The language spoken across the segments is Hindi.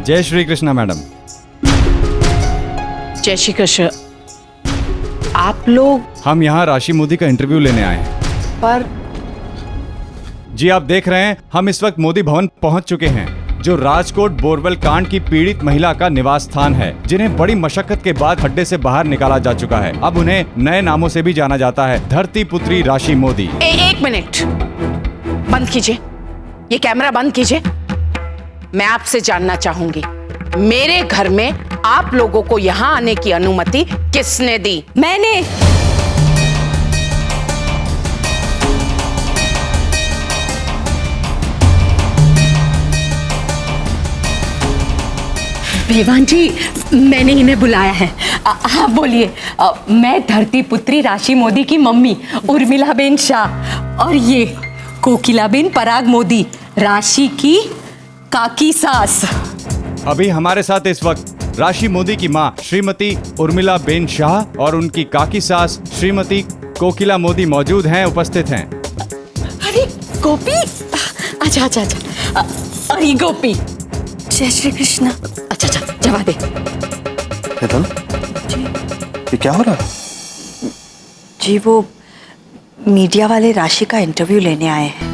जय श्री कृष्णा मैडम। जय श्री कृष्ण। आप लोग? हम यहाँ राशि मोदी का इंटरव्यू लेने आए हैं। पर जी आप देख रहे हैं, हम इस वक्त मोदी भवन पहुँच चुके हैं, जो राजकोट बोरवेल कांड की पीड़ित महिला का निवास स्थान है, जिन्हें बड़ी मशक्कत के बाद खड्डे से बाहर निकाला जा चुका है। अब उन्हें नए नामों से भी जाना जाता है, धरती पुत्री राशि मोदी। एक मिनट, बंद कीजिए, ये कैमरा बंद कीजिए। मैं आपसे जानना चाहूंगी, मेरे घर में आप लोगों को यहाँ आने की अनुमति किसने दी? मैंने। विवान जी, मैंने इन्हें बुलाया है। हाँ बोलिए। मैं धरती पुत्री राशि मोदी की मम्मी उर्मिलाबेन शाह, और ये कोकिलाबेन पराग मोदी, राशि की काकी सास। अभी हमारे साथ इस वक्त राशि मोदी की मां श्रीमती उर्मिलाबेन शाह और उनकी काकी सास श्रीमती कोकिला मोदी मौजूद हैं, उपस्थित हैं। अरे गोपी, अच्छा अच्छा अच्छा, अरे गोपी। जय श्री कृष्ण। अच्छा अच्छा, जवा दे। ये क्या हो रहा है? जी वो मीडिया वाले राशि का इंटरव्यू लेने आए हैं।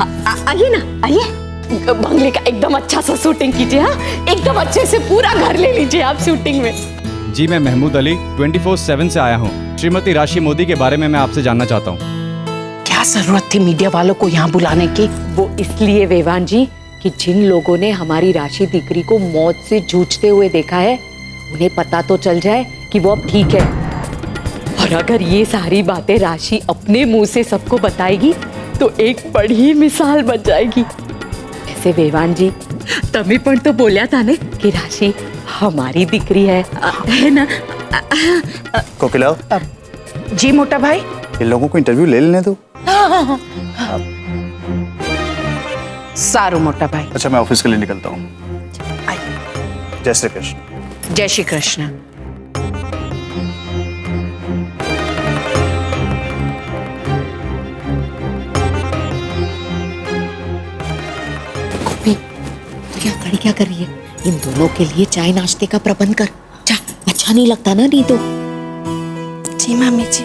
आइए ना, आइए। बंगले का एकदम अच्छा सा शूटिंग कीजिए। हाँ, एकदम अच्छे से पूरा घर ले लीजिए आप शूटिंग में। जी मैं महमूद अली 24/7 से आया हूँ। श्रीमती राशि मोदी के बारे में मैं आपसे जानना चाहता हूँ। क्या जरूरत थी मीडिया वालों को यहाँ बुलाने की? वो इसलिए वेवान जी कि जिन लोगों ने हमारी राशि दीकरी को मौत से जूझते हुए देखा है, उन्हें पता तो चल जाए कि वो अब ठीक है। और अगर ये सारी बातें राशि अपने मुंह से सबको बताएगी तो एक बड़ी मिसाल बन जाएगी। ऐसे वेवान जी, तभी पर तो बोलिया था ने कि राशि हमारी दीकरी है ना? कोकिला, जी मोटा भाई। इन लोगों को इंटरव्यू ले लेने दो। सारू मोटा भाई। अच्छा, मैं ऑफिस के लिए निकलता हूँ। जय श्री कृष्ण। जय श्री कृष्ण। गोपी, क्या कर रही है? इन दोनों के लिए चाय नाश्ते का प्रबंध कर। जा, अच्छा नहीं लगता ना नहीं तो। जी मम्मी जी।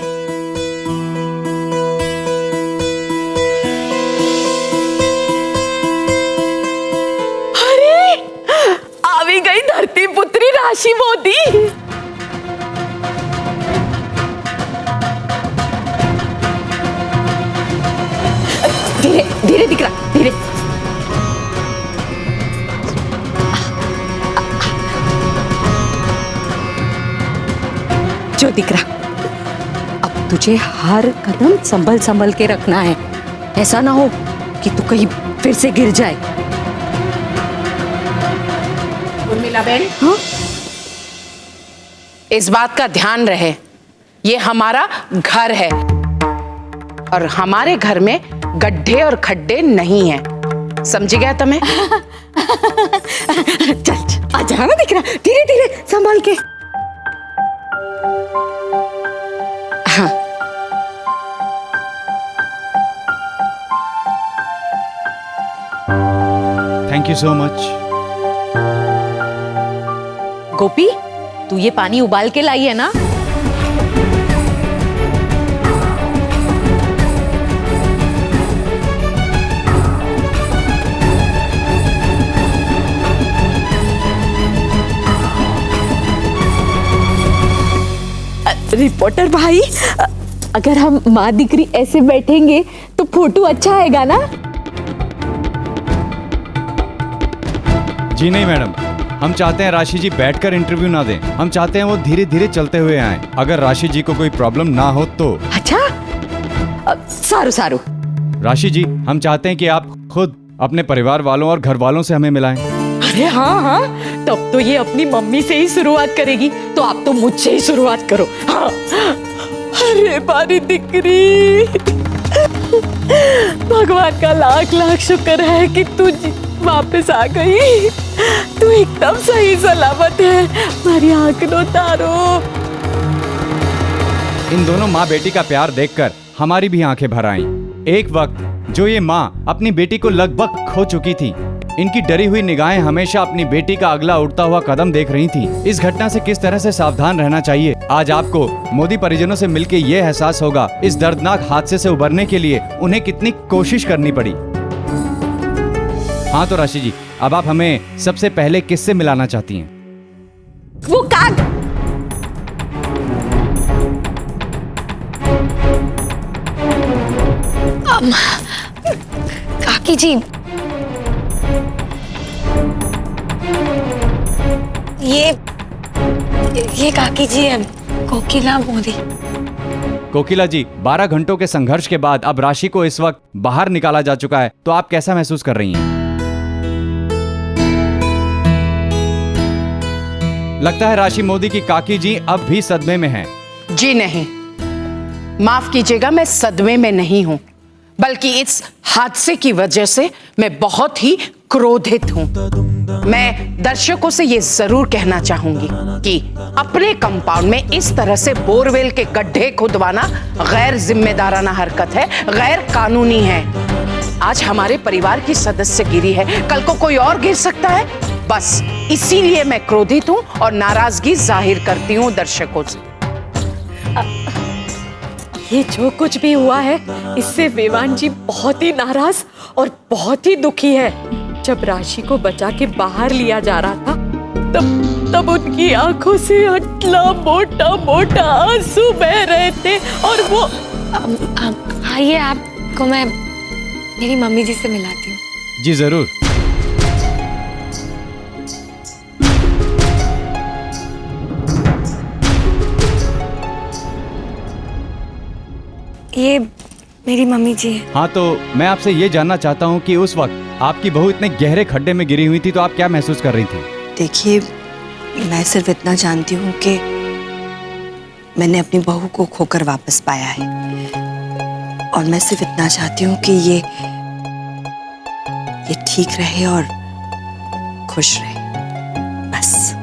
आई गई धरती पुत्री राशि मोदी। धीरे धीरे दिख रहा, धीरे। जो दिख रहा। अब तुझे हर कदम संभल संभल के रखना है, ऐसा ना हो कि तू कहीं फिर से गिर जाए। उर्मिलाबेन, हाँ? इस बात का ध्यान रहे, ये हमारा घर है और हमारे घर में गड्ढे और खड्डे नहीं हैं। समझ गया तुम्हें? चल आजा, ना दिख रहा, धीरे धीरे संभाल के। हाँ। Thank you so much. Gopi, तू ये पानी उबाल के लाई है ना? रिपोर्टर भाई, अगर हम माँ दीकरी ऐसे बैठेंगे तो फोटो अच्छा आएगा ना? जी नहीं मैडम, हम चाहते हैं राशि जी बैठकर इंटरव्यू ना दें। हम चाहते हैं वो धीरे धीरे चलते हुए आएं। अगर राशि जी को कोई प्रॉब्लम ना हो तो। अच्छा, सारू सारू। राशि जी, हम चाहते हैं कि आप खुद अपने परिवार वालों और घर वालों से हमें मिलाएं। अरे हाँ हाँ, तब तो ये अपनी मम्मी से ही शुरुआत करेगी, तो आप तो मुझसे ही शुरुआत करो। हाँ। अरे बारी दिकरी, भगवान का लाख लाख शुक्र है कि तू वापस आ गई। तू एकदम सही सलामत है। हमारी आंखों तारो। इन दोनों माँ बेटी का प्यार देखकर हमारी भी आंखें भर आईं। एक वक्त जो ये माँ अपनी बेटी को लगभग खो चुकी थी, इनकी डरी हुई निगाहें हमेशा अपनी बेटी का अगला उठता हुआ कदम देख रही थीं। इस घटना से किस तरह से सावधान रहना चाहिए, आज आपको मोदी परिजनों से मिलकर ये एहसास होगा। इस दर्दनाक हादसे से उबरने के लिए उन्हें कितनी कोशिश करनी पड़ी। हाँ तो राशि जी, अब आप हमें सबसे पहले किससे मिलाना चाहती हैं? वो काग काकी जी, ये काकी जी है, कोकिला मोदी। कोकिला जी, 12 घंटों के संघर्ष के बाद अब राशि को इस वक्त बाहर निकाला जा चुका है, तो आप कैसा महसूस कर रही हैं? लगता है राशि मोदी की काकी जी अब भी सदमे में हैं। जी नहीं, माफ कीजिएगा, मैं सदमे में नहीं हूं, बल्कि इस हादसे की वजह से मैं बहुत ही क्रोधित हूं। मैं दर्शकों से ये जरूर कहना चाहूंगी कि अपने कंपाउंड में इस तरह से बोरवेल के गड्ढे खुदवाना गैर जिम्मेदाराना हरकत है, गैर कानूनी है। आज हमारे परिवार की सदस्य गिरी है, कल को कोई और गिर सकता है। बस इसीलिए मैं क्रोधित हूं और नाराजगी जाहिर करती हूं दर्शकों से। ये जो कुछ भी हुआ है, इससे वेवान जी बहुत ही नाराज और बहुत ही दुखी है। जब राशि को बचा के बाहर लिया जा रहा था, तब उनकी आंखों से अटला मोटा मोटा आंसू बह रहे थे और वो आइए, आपको मैं मेरी मम्मी जी से मिलाती हूँ। जी जरूर। ये मेरी मम्मी जी है। हाँ तो मैं आपसे ये जानना चाहता हूँ कि उस वक्त आपकी बहू इतने गहरे खड्डे में गिरी हुई थी, तो आप क्या महसूस कर रही थी? देखिए, मैं सिर्फ इतना जानती हूँ कि मैंने अपनी बहू को खोकर वापस पाया है, और मैं सिर्फ इतना चाहती हूँ कि ये ठीक रहे और खुश रहे, बस।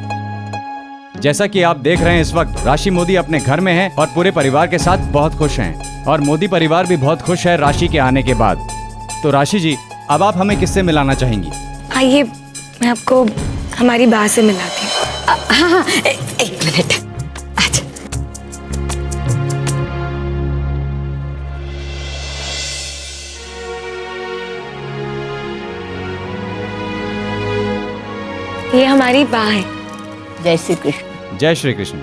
जैसा कि आप देख रहे हैं, इस वक्त राशि मोदी अपने घर में है और पूरे परिवार के साथ बहुत खुश हैं, और मोदी परिवार भी बहुत खुश है राशि के आने के बाद। तो राशि जी, अब आप हमें किससे मिलाना चाहेंगी? आइए, मैं आपको हमारी बा से मिलाती हूँ। हाँ, एक मिनट। अच्छा, ये हमारी बा है। जय श्री कृष्ण। जय श्री कृष्ण।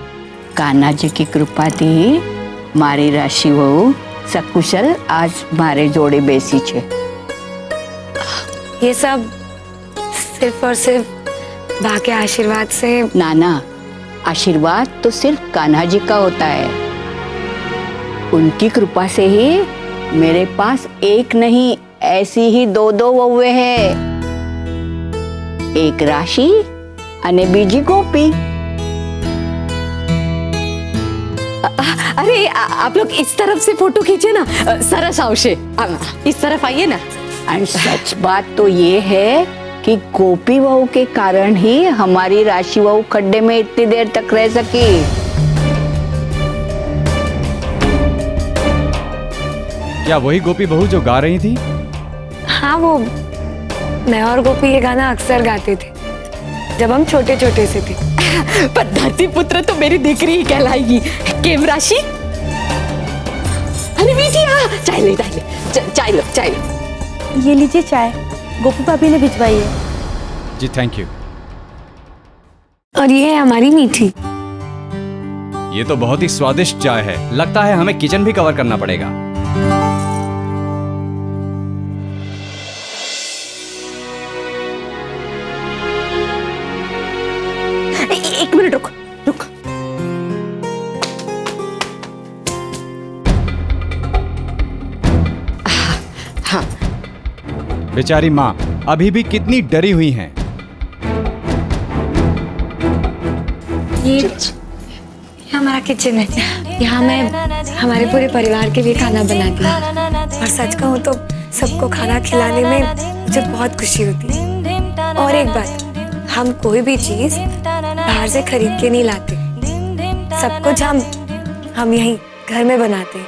कान्हा जी की कृपा थी मारी राशि वहू सकुशल आज मारे जोड़े बेसी छे। ये सब सिर्फ और सिर्फ बा के आशीर्वाद से। नाना, आशीर्वाद तो सिर्फ कान्हा जी का होता है। उनकी कृपा से ही मेरे पास एक नहीं, ऐसी ही 2 वहुए हैं। एक राशि अने बीजी गोपी। अरे आप लोग इस तरफ से फोटो खींचे ना, सरस आवशे। इस तरफ आइए ना। और सच बात तो ये है कि गोपी बहू के कारण ही हमारी राशि बहू खड्डे में इतनी देर तक रह सकी। क्या वही गोपी बहू जो गा रही थी? हाँ, वो मैं और गोपी ये गाना अक्सर गाते थे जब हम छोटे छोटे से थे। पर धरती पुत्र तो मेरी दिकरी ही कहलाएगी। केम राशि, अरे बेटी चाय ले, चाय लो, चाय लो। ये लीजिए चाय, गोपी भाभी ने भिजवाई है। जी थैंक यू। और ये है हमारी मीठी। ये तो बहुत ही स्वादिष्ट चाय है। लगता है हमें किचन भी कवर करना पड़ेगा। एक मिनट रुक। हाँ, बेचारी माँ अभी भी कितनी डरी हुई हैं। ये हमारा किचन है। यहाँ मैं हमारे पूरे परिवार के लिए खाना बनाती हूँ, और सच कहूँ तो सबको खाना खिलाने में मुझे बहुत खुशी होती है। और एक बात, हम कोई भी चीज बाहर से खरीद के नहीं लाते, सब कुछ हम यहीं घर में बनाते हैं।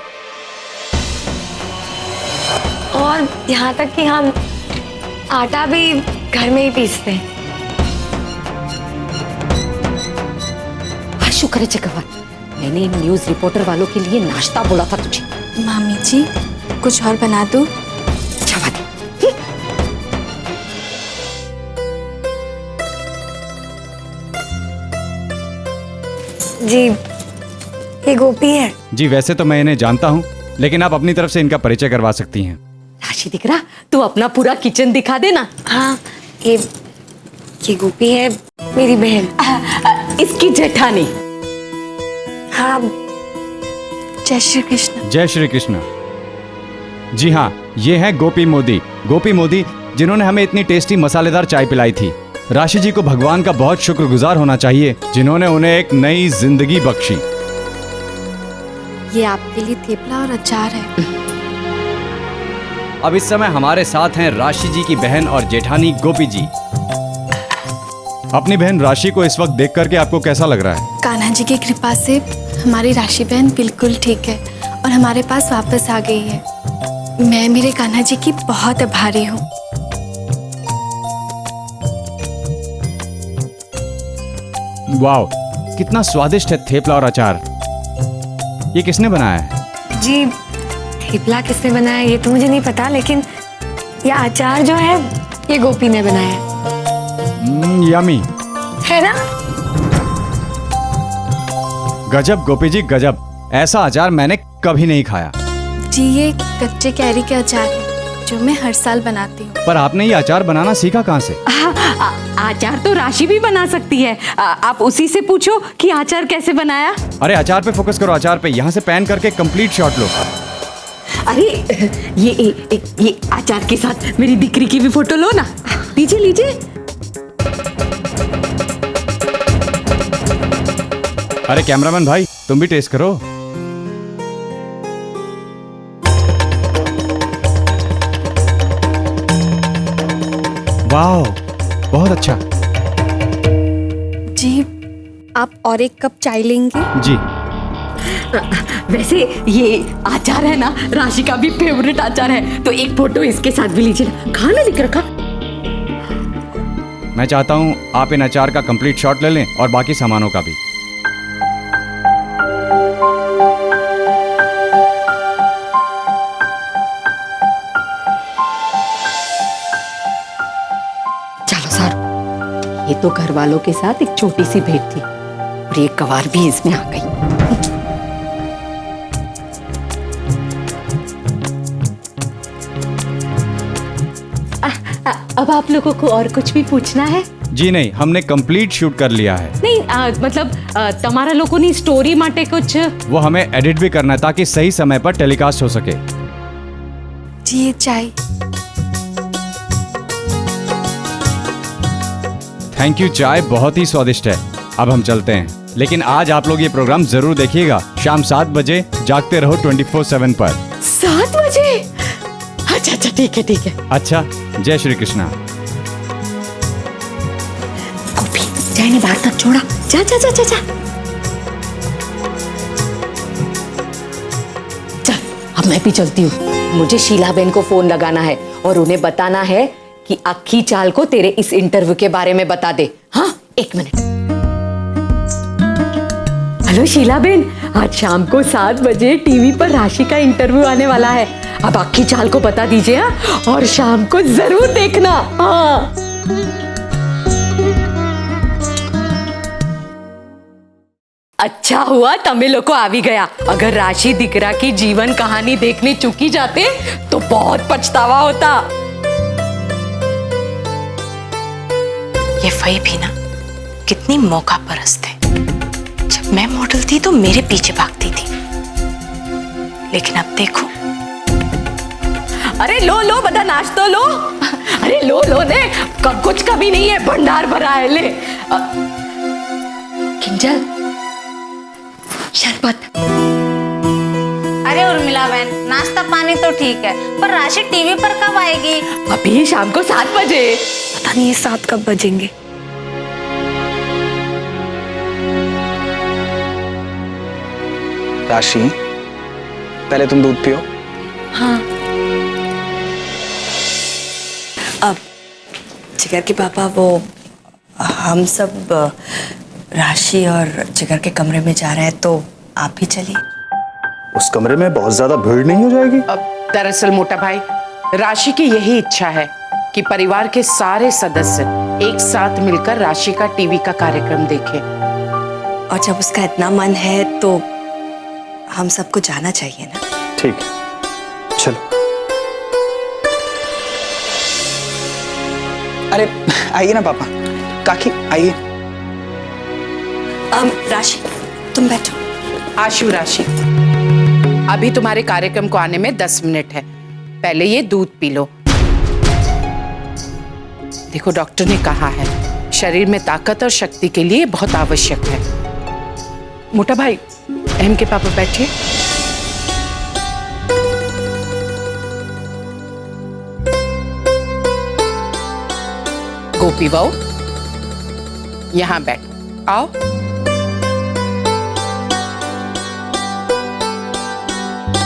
और यहाँ तक कि हम आटा भी घर में ही पीसते हैं। हाँ, शुक्र है जगवान, मैंने इन न्यूज रिपोर्टर वालों के लिए नाश्ता बोला था तुझे। मामी जी कुछ और बना दूं? अच्छा बात। जी ये गोपी है। जी वैसे तो मैं इन्हें जानता हूँ, लेकिन आप अपनी तरफ से इनका परिचय करवा सकती हैं। राशि दिख रहा, तू अपना पूरा किचन दिखा देना। हाँ ये गोपी है मेरी बहन। इसकी जेठानी। हाँ जय श्री कृष्ण। जय श्री कृष्ण। जी हाँ, ये हैं गोपी मोदी। गोपी मोदी जिन्होंने हमें इतनी टेस्टी मसालेदार चाय पिलाई थी। राशि जी को भगवान का बहुत शुक्रगुजार होना चाहिए जिन्होंने उन्हें एक नई जिंदगी बख्शी। ये आपके लिए थेपला और अचार है। अब इस समय हमारे साथ हैं राशि जी की बहन और जेठानी गोपी जी। अपनी बहन राशि को इस वक्त देख करके आपको कैसा लग रहा है? कान्हा जी की कृपा से हमारी राशि बहन बिल्कुल ठीक है और हमारे पास वापस आ गई है। मैं मेरे कान्हा जी की बहुत आभारी हूँ। वाह, कितना स्वादिष्ट है थेपला और अचार। ये किसने बनाया है? जी थेपला किसने बनाया ये तो मुझे नहीं पता, लेकिन ये अचार जो है ये गोपी ने बनाया है। यमी है ना? गजब गोपी जी गजब, ऐसा अचार मैंने कभी नहीं खाया। जी ये कच्चे कैरी के अचार है जो मैं हर साल बनाती हूँ। पर आपने ये अचार बनाना सीखा कहाँ से? अचार तो राशि भी बना सकती है। आप उसी से पूछो कि अचार कैसे बनाया। अरे अचार पे फोकस करो, अचार पे। यहाँ से पैन करके कंप्लीट शॉट लो। अरे ये अचार के साथ मेरी दिकरी की भी फोटो लो ना। लीजिए लीजिए। अरे कैमरामैन भाई, तुम भी टेस्ट करो। वाह, बहुत अच्छा। जी आप और एक कप चाय लेंगे? जी वैसे ये अचार है ना, राशि का भी फेवरेट अचार है, तो एक फोटो इसके साथ भी लीजिए ना। खाना दिख रखा। मैं चाहता हूँ आप इन अचार का कंप्लीट शॉट ले लें और बाकी सामानों का भी। चलो सर, ये तो घर वालों के साथ एक छोटी सी भेंट थी और ये गवार भी इसमें आ गई। अब आप लोगों को और कुछ भी पूछना है? जी नहीं, हमने कंप्लीट शूट कर लिया है। नहीं मतलब तुम्हारा लोगों ने स्टोरी माटे कुछ? वो हमें एडिट भी करना है ताकि सही समय पर टेलीकास्ट हो सके। जी ये चाय। थैंक यू, चाय बहुत ही स्वादिष्ट है। अब हम चलते हैं, लेकिन आज आप लोग ये प्रोग्राम जरूर देखिएगा। शाम 7 बजे जागते रहो 24/7 पर। 7 बजे? अच्छा ठीक है। अच्छा, जय श्री कृष्णा। गोपी चाय ने बाहर तक छोड़ा। जा। चल अब मैं भी चलती हूँ। मुझे शीला बहन को फोन लगाना है और उन्हें बताना है कि अक्खी चाल को तेरे इस इंटरव्यू के बारे में बता दे। हाँ, 1 मिनट। हेलो शीला बहन, आज शाम को 7 बजे टीवी पर राशि का इंटरव्यू आने वाला है। अब अक्खी चाल को बता दीजिए हाँ? और शाम को जरूर देखना। हाँ। अच्छा हुआ तमिलों को आ भी गया। अगर राशि दिकरा की जीवन कहानी देखने चुकी जाते तो बहुत पछतावा होता। ये फई भी ना कितनी मौका परस्त है। जब मैं मॉडल थी तो मेरे पीछे भागती थी, लेकिन अब देखो। अरे लो बता, नाच तो लो। अरे लो ने, कुछ कमी नहीं है, भंडार भरा है। ले किंजल, शरबत। अरे उर्मिला बहन, नाश्ता पानी तो ठीक है, पर राशि टीवी पर कब आएगी? अभी शाम को 7 बजे। पता नहीं ये 7 कब बजेंगे। राशि, पहले तुम दूध पियो। हाँ। अब जिगर के पापा, वो हम सब राशि और जिगर के कमरे में जा रहे हैं, तो आप भी चलिए। उस कमरे में बहुत ज्यादा भीड़ नहीं हो जाएगी? दरअसल मोटा भाई, राशि की यही इच्छा है कि परिवार के सारे सदस्य एक साथ मिलकर राशि का टीवी का कार्यक्रम देखें। और जब उसका इतना मन है तो हम सबको जाना चाहिए ना। ठीक है, चलो। अरे आइए ना पापा, काकी आइए। राशि तुम बैठो। आशु, राशि, अभी तुम्हारे कार्यक्रम को आने में 10 मिनट है, पहले ये दूध पी लो। देखो, डॉक्टर ने कहा है शरीर में ताकत और शक्ति के लिए बहुत आवश्यक है। मोटा भाई, अहम के पापा बैठिए। गोपी बहू, यहां बैठ, आओ।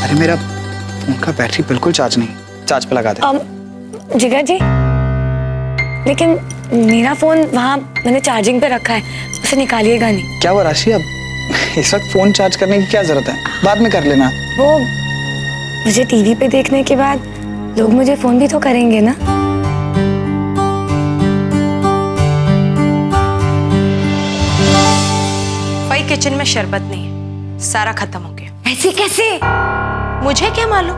अरे मेरा फोन का बैटरी बिल्कुल चार्ज नहीं, चार्ज पे लगा दे। जिगर जी, लेकिन मेरा फोन वहाँ मैंने चार्जिंग पे रखा है, उसे निकालिएगा नहीं। क्या हुआ राशि, अब इस वक्त फोन चार्ज करने की क्या जरूरत है, बाद में कर लेना। वो मुझे टीवी पे देखने के बाद लोग मुझे फोन भी तो करेंगे ना। भाई किचन में शरबत नहीं है, सारा खत्म हो गया। ऐसे कैसे? मुझे क्या मालूम,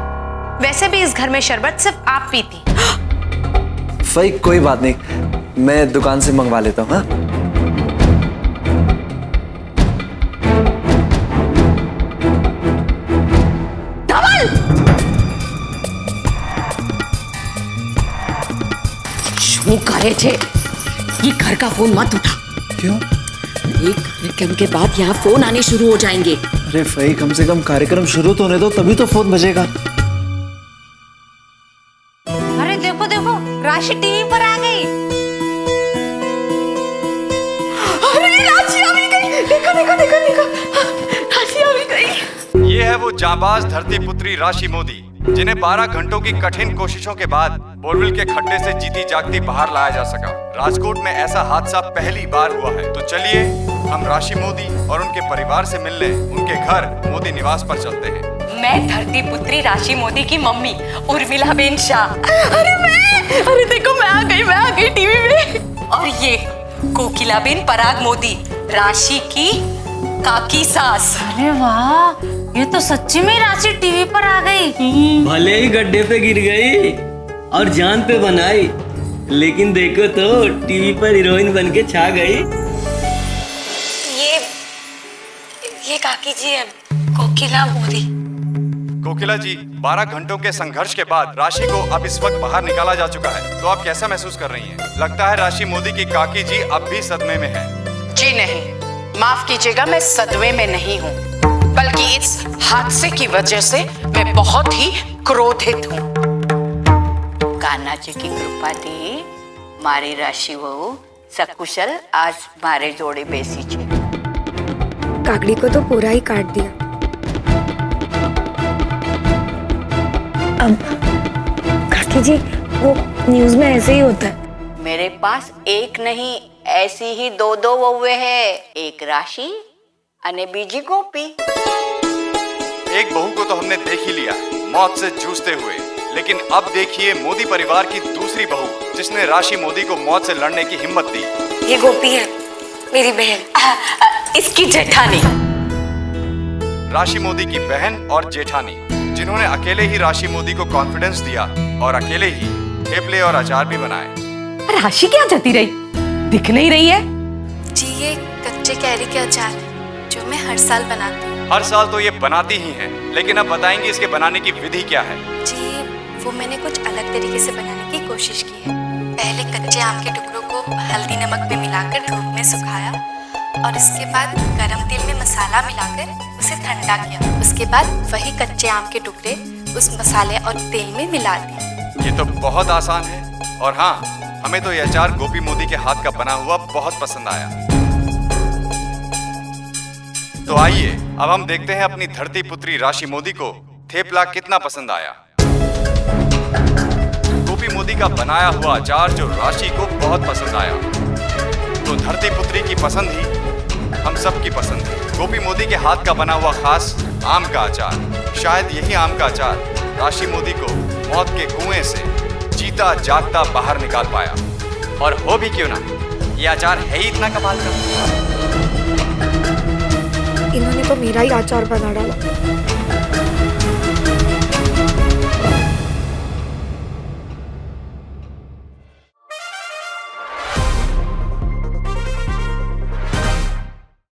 वैसे भी इस घर में शरबत सिर्फ आप पीती। भाई कोई बात नहीं, मैं दुकान से मंगवा लेता हूँ। हाँ, क्यों करे थे? ये घर का फोन मत उठा। क्यों? एक कार्यक्रम के बाद यहाँ फोन आने शुरू हो जाएंगे। अरे भाई, कम से कम कार्यक्रम शुरू तो होने दो, तभी तो फोन बजेगा। अरे देखो देखो, राशि टीवी पर आ गई। अरे राशि आ भी गई, देखो देखो देखो देखो, राशि आ भी गई। ये है वो जाबाज धरती पुत्री राशि मोदी, जिन्हें 12 घंटों की कठिन कोशिशों के बाद बोरवेल के खड्डे से जीती जागती बाहर लाया जा सका। राजकोट में ऐसा हादसा पहली बार हुआ है। तो चलिए हम राशि मोदी और उनके परिवार से मिलने उनके घर मोदी निवास पर चलते हैं। मैं धरती पुत्री राशि मोदी की मम्मी उर्मिला बेन शाह। अरे देखो, मैं आ गई टीवी में। और ये कोकिला बेन पराग मोदी, राशि की काकी सास। अरे वाह, ये तो सच्ची में राशि टीवी पर आ गई। भले ही गड्ढे पे गिर गई और जान पे बनाई, लेकिन देखो तो टीवी पर हीरोइन बन के छा गई। ये काकी जी है, कोकिला मोदी। कोकिला जी, 12 घंटों के संघर्ष के बाद राशि को अब इस वक्त बाहर निकाला जा चुका है, तो आप कैसा महसूस कर रही हैं? लगता है राशि मोदी की काकी जी अब भी सदमे में है। जी नहीं, माफ कीजिएगा, मैं सदमे में नहीं हूँ, बल्कि इस हादसे की वजह से मैं बहुत ही क्रोधित हूँ। कान्हा जी की कृपा थी मारी राशि वहू सकुशल आज मारे जोड़े बेसी छे। काकड़ी को तो पूरा ही काट दिया। अब काकी जी, वो न्यूज में ऐसे ही होता है। मेरे पास एक नहीं, ऐसी ही 2 वहुए हैं, एक राशि अने बीजी गोपी। एक बहू को तो हमने देख ही लिया मौत से जूझते हुए, लेकिन अब देखिए मोदी परिवार की दूसरी बहू, जिसने राशि मोदी को मौत से लड़ने की हिम्मत दी। ये गोपी है, मेरी बहन, इसकी जेठानी। राशि मोदी की बहन और जेठानी, जिन्होंने अकेले ही राशि मोदी को कॉन्फिडेंस दिया और अकेले ही थेपले और अचार भी बनाए। राशि क्या जाती रही, दिख नहीं रही है? जी, ये कच्चे कैरी के अचार है, जो मैं हर साल बनाती हूँ। हर साल तो ये बनाती ही हैं, लेकिन अब बताएंगे इसके बनाने की विधि क्या है। जी, वो मैंने कुछ अलग तरीके से बनाने की कोशिश की है। पहले कच्चे आम के टुकड़ों को हल्दी नमक में मिलाकर धूप में सुखाया और इसके बाद गरम तेल में मसाला मिलाकर उसे ठंडा किया। उसके बाद वही कच्चे आम के टुकड़े उस मसाले और तेल में मिला दिए। ये तो बहुत आसान है, और हाँ, हमें तो ये अचार गोपी मोदी के हाथ का बना हुआ बहुत पसंद आया। तो आइए अब हम देखते हैं अपनी धरती पुत्री राशि मोदी को थेपला कितना पसंद आया। गोपी मोदी का बनाया हुआ अचार जो राशि को बहुत पसंद आया। तो धरती पुत्री की पसंद ही हम सब की पसंद है। गोपी मोदी के हाथ का बना हुआ खास आम का अचार, शायद यही आम का अचार राशि मोदी को मौत के कुएं से जीता जागता बाहर निकाल पाया। और हो भी क्यों ना, ये अचार है ही इतना कमाल का। इन्होंने तो मेरा ही अचार बना डाला।